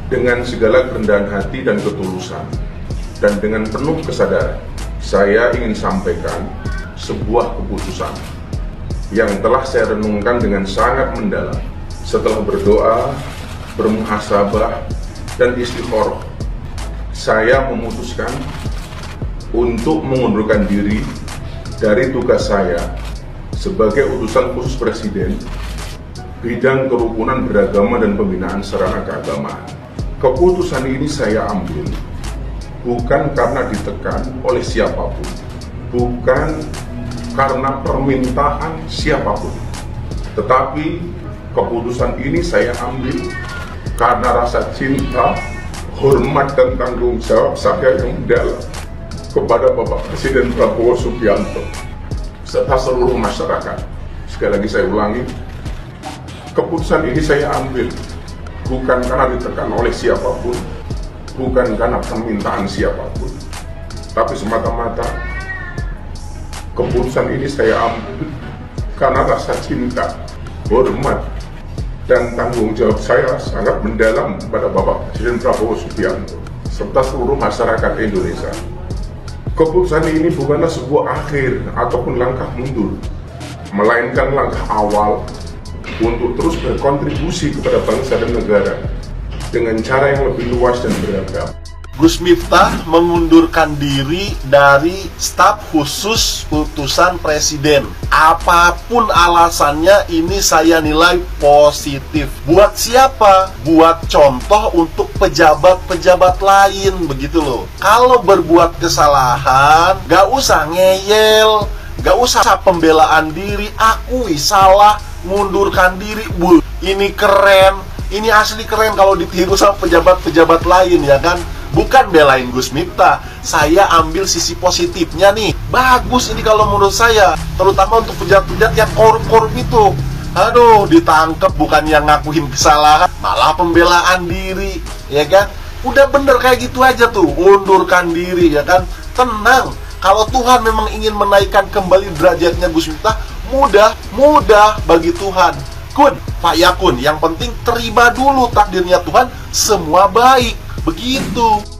Dengan segala kerendahan hati dan ketulusan, dan dengan penuh kesadaran, saya ingin sampaikan sebuah keputusan yang telah saya renungkan dengan sangat mendalam setelah berdoa, bermuhasabah, dan istikharah. Saya memutuskan untuk mengundurkan diri dari tugas saya sebagai utusan khusus Presiden bidang kerukunan beragama dan pembinaan sarana keagamaan. Keputusan ini saya ambil bukan karena ditekan oleh siapapun, bukan karena permintaan siapapun, tetapi keputusan ini saya ambil karena rasa cinta, hormat, dan tanggung jawab saya yang mendalam kepada Bapak Presiden Prabowo Subianto serta seluruh masyarakat. Sekali lagi saya ulangi, keputusan ini saya ambil bukan karena ditekan oleh siapapun, bukan karena permintaan siapapun, tapi semata-mata keputusan ini saya ambil karena rasa cinta, hormat, dan tanggung jawab saya sangat mendalam kepada Bapak Presiden Prabowo Subianto serta seluruh masyarakat Indonesia. Keputusan ini bukanlah sebuah akhir ataupun langkah mundur, melainkan langkah awal untuk terus berkontribusi kepada bangsa dan negara dengan cara yang lebih luas dan beragam. Gus Miftah mengundurkan diri dari staf khusus utusan Presiden. Apapun alasannya, ini saya nilai positif. Buat siapa? Buat contoh untuk pejabat-pejabat lain, begitu loh. Kalau berbuat kesalahan, gak usah ngeyel, gak usah pembelaan diri, akui salah, mundurkan diri. Ini keren, ini asli keren kalau ditiru sama pejabat-pejabat lain, ya kan? Bukan belain Gus Miftah, saya ambil sisi positifnya nih. Bagus ini kalau menurut saya, terutama untuk pejabat-pejabat yang korup-korup itu. Aduh, ditangkap bukan yang ngakuin kesalahan, malah pembelaan diri, ya kan? Udah bener kayak gitu aja tuh, undurkan diri, ya kan? Tenang, kalau Tuhan memang ingin menaikkan kembali derajatnya Gus Miftah, mudah bagi Tuhan. Kun, Pak Yakun, yang penting terima dulu takdirnya Tuhan, semua baik. Begitu.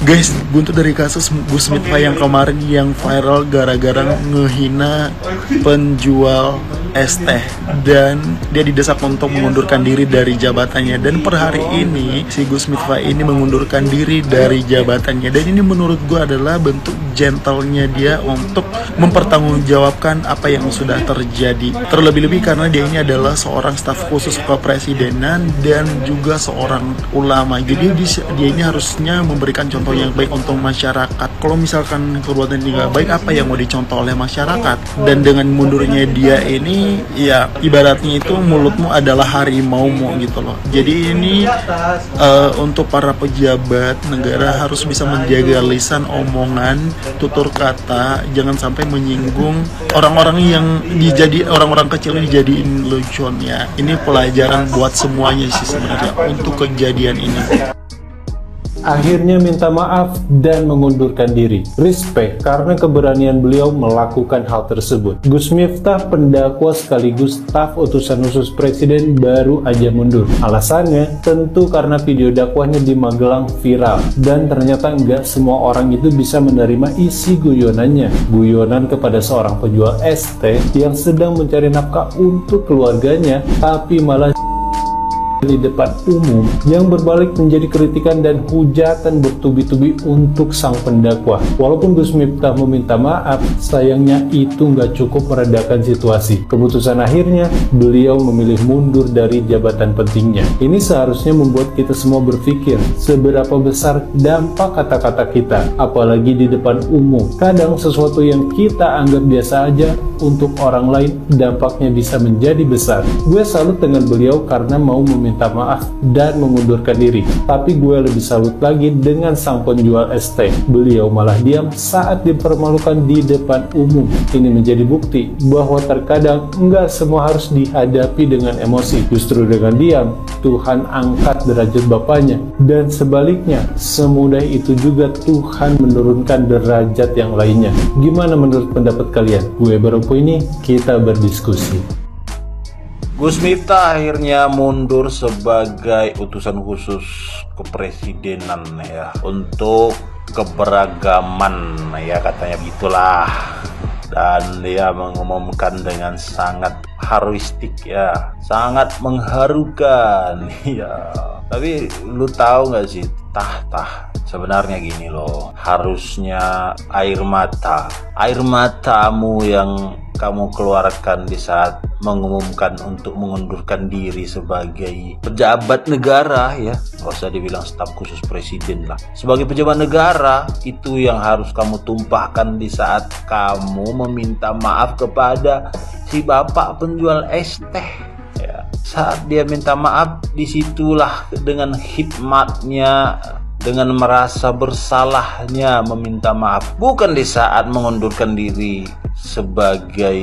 Guys, buntut dari kasus Gus Miftah yang kemarin yang viral gara-gara ngehina penjual es teh dan dia didesak untuk mengundurkan diri dari jabatannya, dan per hari ini si Gus Miftah ini mengundurkan diri dari jabatannya, dan ini menurut gue adalah bentuk gentle-nya dia untuk mempertanggungjawabkan apa yang sudah terjadi, terlebih-lebih karena dia ini adalah seorang staf khusus kepresidenan dan juga seorang ulama. Jadi dia ini harusnya memberikan contoh yang baik untuk masyarakat. Kalau misalkan perbuatan dia nggak baik, apa yang mau dicontoh oleh masyarakat? Dan dengan mundurnya dia ini, ya ibaratnya itu mulutmu adalah harimaumu gitu loh. Jadi ini untuk para pejabat negara harus bisa menjaga lisan, omongan, tutur kata, jangan sampai menyinggung orang-orang yang orang-orang kecil dijadiin lelucon ya. Ini pelajaran buat semuanya sih sebenarnya untuk kejadian ini. Akhirnya minta maaf dan mengundurkan diri. Respect karena keberanian beliau melakukan hal tersebut. Gus Miftah, pendakwa sekaligus staf utusan khusus Presiden, baru aja mundur. Alasannya tentu karena video dakwahnya di Magelang viral, dan ternyata nggak semua orang itu bisa menerima isi guyonannya. Guyonan kepada seorang penjual es teh yang sedang mencari nafkah untuk keluarganya, tapi malah di depan umum, yang berbalik menjadi kritikan dan hujatan bertubi-tubi untuk sang pendakwa. Walaupun Gus Miftah meminta maaf, sayangnya itu nggak cukup meredakan situasi. Keputusan akhirnya, beliau memilih mundur dari jabatan pentingnya. Ini seharusnya membuat kita semua berpikir seberapa besar dampak kata-kata kita, apalagi di depan umum. Kadang sesuatu yang kita anggap biasa aja, untuk orang lain dampaknya bisa menjadi besar. Gue salut dengan beliau karena mau meminta maaf dan mengundurkan diri. Tapi gue lebih salut lagi dengan sang penjual es teh. Beliau malah diam saat dipermalukan di depan umum. Ini menjadi bukti bahwa terkadang nggak semua harus dihadapi dengan emosi. Justru dengan diam, Tuhan angkat derajat bapaknya. Dan sebaliknya, semudah itu juga Tuhan menurunkan derajat yang lainnya. Gimana menurut pendapat kalian? Gue Baropo ini, kita berdiskusi. Gus Miftah akhirnya mundur sebagai utusan khusus kepresidenan ya, untuk keberagaman ya, katanya gitulah. Dan dia mengumumkan dengan sangat haruistik ya, sangat mengharukan ya. Tapi lu tahu nggak sih, sebenarnya gini loh, harusnya air matamu yang kamu keluarkan di saat mengumumkan untuk mengundurkan diri sebagai pejabat negara ya, nggak usah dibilang staf khusus presiden lah, sebagai pejabat negara, itu yang harus kamu tumpahkan di saat kamu meminta maaf kepada si bapak penjual es teh ya. Saat dia minta maaf, disitulah dengan hikmatnya, dengan merasa bersalahnya meminta maaf, bukan di saat mengundurkan diri sebagai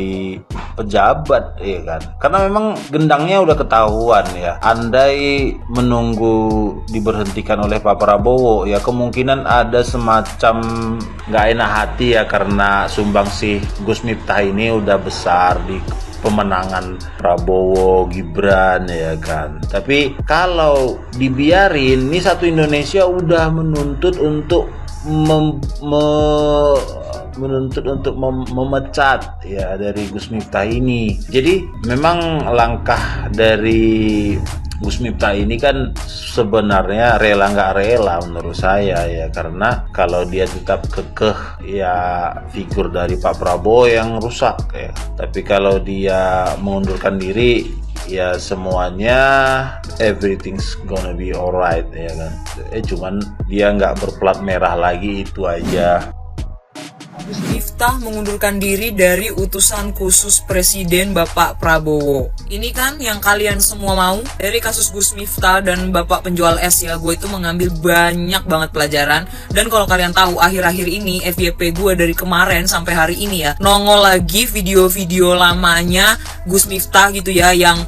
pejabat ya kan. Karena memang gendangnya udah ketahuan ya. Andai menunggu diberhentikan oleh Pak Prabowo ya, kemungkinan ada semacam nggak enak hati ya, karena sumbangsih Gus Miftah ini udah besar di pemenangan Prabowo Gibran ya kan. Tapi kalau dibiarin, ini satu Indonesia udah menuntut untuk memecat ya dari Gus Miftah ini. Jadi memang langkah dari Gus Miftah ini kan sebenarnya rela nggak rela menurut saya ya, karena kalau dia tetap kekeh ya figur dari Pak Prabowo yang rusak ya. Tapi kalau dia mengundurkan diri ya semuanya everything's gonna be alright ya kan. Cuman dia nggak berplat merah lagi, itu aja. Gus Miftah mengundurkan diri dari utusan khusus Presiden Bapak Prabowo. Ini kan yang kalian semua mau. Dari kasus Gus Miftah dan Bapak penjual es ya, gue itu mengambil banyak banget pelajaran. Dan kalau kalian tahu, akhir-akhir ini FYP gue dari kemarin sampai hari ini ya, nongol lagi video-video lamanya Gus Miftah gitu ya, yang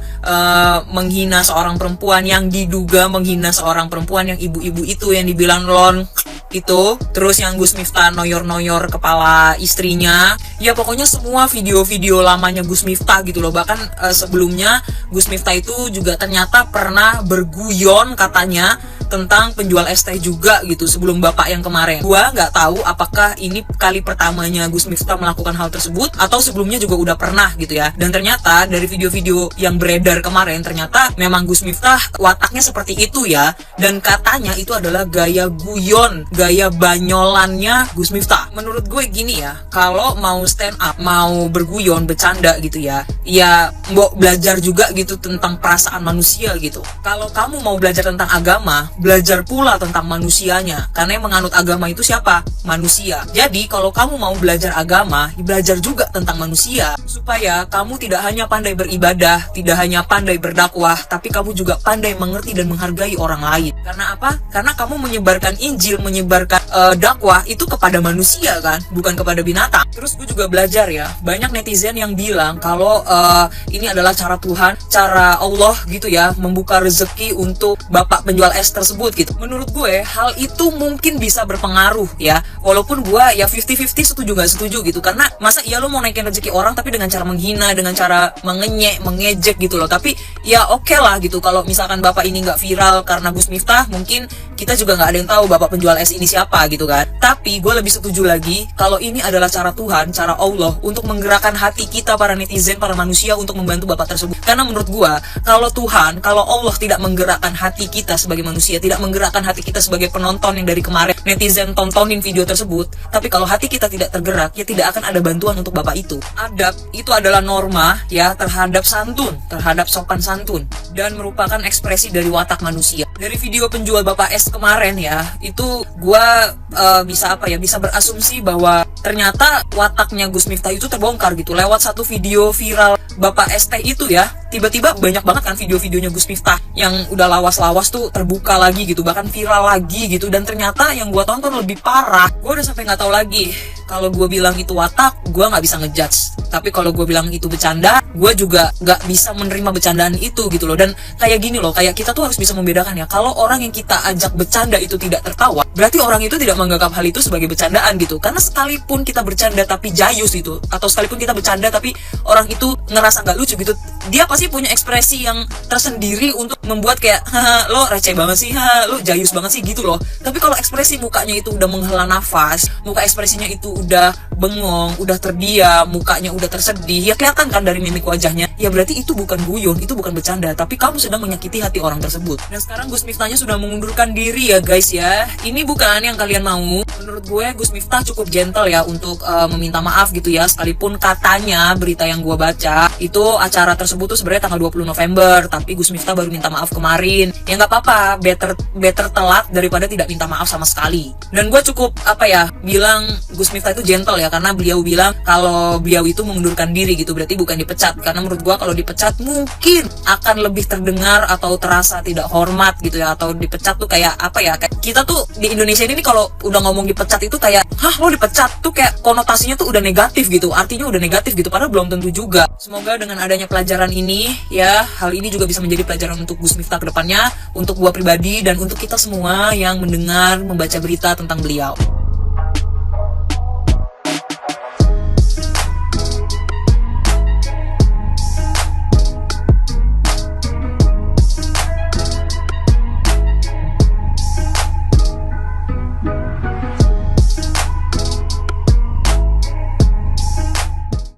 menghina seorang perempuan, yang diduga menghina seorang perempuan, yang ibu-ibu itu yang dibilang lon itu, terus yang Gus Miftah noyor-noyor kepala istrinya. Ya pokoknya semua video-video lamanya Gus Miftah gitu loh. Bahkan sebelumnya Gus Miftah itu juga ternyata pernah berguyon katanya tentang penjual es teh juga gitu sebelum bapak yang kemarin. Gua nggak tahu apakah ini kali pertamanya Gus Miftah melakukan hal tersebut atau sebelumnya juga udah pernah gitu ya. Dan ternyata dari video-video yang beredar kemarin, ternyata memang Gus Miftah wataknya seperti itu ya. Dan katanya itu adalah gaya guyon, gaya banyolannya Gus Miftah. Menurut gue gini ya, kalau mau stand up, mau berguyon, bercanda gitu ya, ya mbok belajar juga gitu tentang perasaan manusia gitu. Kalau kamu mau belajar tentang agama, belajar pula tentang manusianya, karena yang menganut agama itu siapa? Manusia. Jadi kalau kamu mau belajar agama, belajar juga tentang manusia, supaya kamu tidak hanya pandai beribadah, tidak hanya pandai berdakwah, tapi kamu juga pandai mengerti dan menghargai orang lain. Karena apa? Karena kamu menyebarkan Injil, menyebarkan dakwah itu kepada manusia kan, bukan kepada binatang. Terus gue juga belajar ya, banyak netizen yang bilang kalau ini adalah cara Tuhan, cara Allah gitu ya, membuka rezeki untuk bapak penjual es tersebut gitu. Menurut gue hal itu mungkin bisa berpengaruh ya, walaupun gue ya 50-50 setuju gak setuju gitu. Karena masa iya lo mau naikin rezeki orang tapi dengan cara menghina, dengan cara mengenyek, mengejek gitu loh. Tapi ya oke lah gitu, kalau misalkan bapak ini gak viral karena Gus Miftah, mungkin kita juga gak ada yang tahu bapak penjual es ini siapa gitu kan. Tapi gue lebih setuju lagi kalau ini adalah cara Tuhan, cara Allah untuk menggerakkan hati kita para netizen, para manusia untuk membantu bapak tersebut. Karena menurut gue, kalau Tuhan, kalau Allah tidak menggerakkan hati kita sebagai manusia, tidak menggerakkan hati kita sebagai penonton yang dari kemarin netizen tontonin video tersebut, tapi kalau hati kita tidak tergerak, ya tidak akan ada bantuan untuk bapak itu. Adab itu adalah norma ya terhadap santun, terhadap sopan santun, dan merupakan ekspresi dari watak manusia. Dari video penjual bapak es kemarin ya, itu gua bisa berasumsi bahwa ternyata wataknya Gus Miftah itu terbongkar gitu lewat satu video viral bapak es teh itu ya. Tiba-tiba banyak banget kan video-videonya Gus Miftah yang udah lawas-lawas tuh terbuka lagi gitu, bahkan viral lagi gitu. Dan ternyata yang gua tonton lebih parah. Gua udah sampai nggak tahu lagi kalau gua bilang itu watak, gua nggak bisa ngejudge. Tapi kalau gue bilang itu bercanda, gue juga gak bisa menerima bercandaan itu gitu loh. Dan kayak gini loh, kayak kita tuh harus bisa membedakan ya, kalau orang yang kita ajak bercanda itu tidak tertawa, berarti orang itu tidak menganggap hal itu sebagai bercandaan gitu. Karena sekalipun kita bercanda tapi jayus gitu, atau sekalipun kita bercanda tapi orang itu ngerasa gak lucu gitu, dia pasti punya ekspresi yang tersendiri untuk membuat kayak, haha, lo receh banget sih, haha, lo jayus banget sih gitu loh. Tapi kalau ekspresi mukanya itu udah menghela nafas, muka ekspresinya itu udah bengong, udah terdiam, mukanya udah tersedih, ya kelihatan kan dari mimik wajahnya, ya berarti itu bukan guyon, itu bukan bercanda, tapi kamu sedang menyakiti hati orang tersebut. Dan sekarang Gus Miftahnya sudah mengundurkan diri ya guys ya. Ini bukan yang kalian mau. Menurut gue Gus Miftah cukup gentle ya untuk meminta maaf gitu ya, sekalipun katanya berita yang gue baca itu acara tersebut tuh sebenarnya tanggal 20 November, tapi Gus Miftah baru minta maaf kemarin. Ya nggak apa-apa, better telat daripada tidak minta maaf sama sekali. Dan gue cukup bilang Gus Miftah itu gentle ya, karena beliau bilang kalau beliau itu mengundurkan diri gitu, berarti bukan dipecat. Karena menurut gue kalau dipecat mungkin akan lebih terdengar atau terasa tidak hormat gitu ya, atau dipecat tuh kayak kayak kita tuh di Indonesia ini kalau udah ngomong dipecat itu kayak, hah lo dipecat tuh kayak konotasinya tuh udah negatif gitu, artinya udah negatif gitu, padahal belum tentu juga. Semoga dengan adanya pelajaran ini ya, hal ini juga bisa menjadi pelajaran untuk Gus Miftah ke depannya, untuk gua pribadi dan untuk kita semua yang mendengar, membaca berita tentang beliau.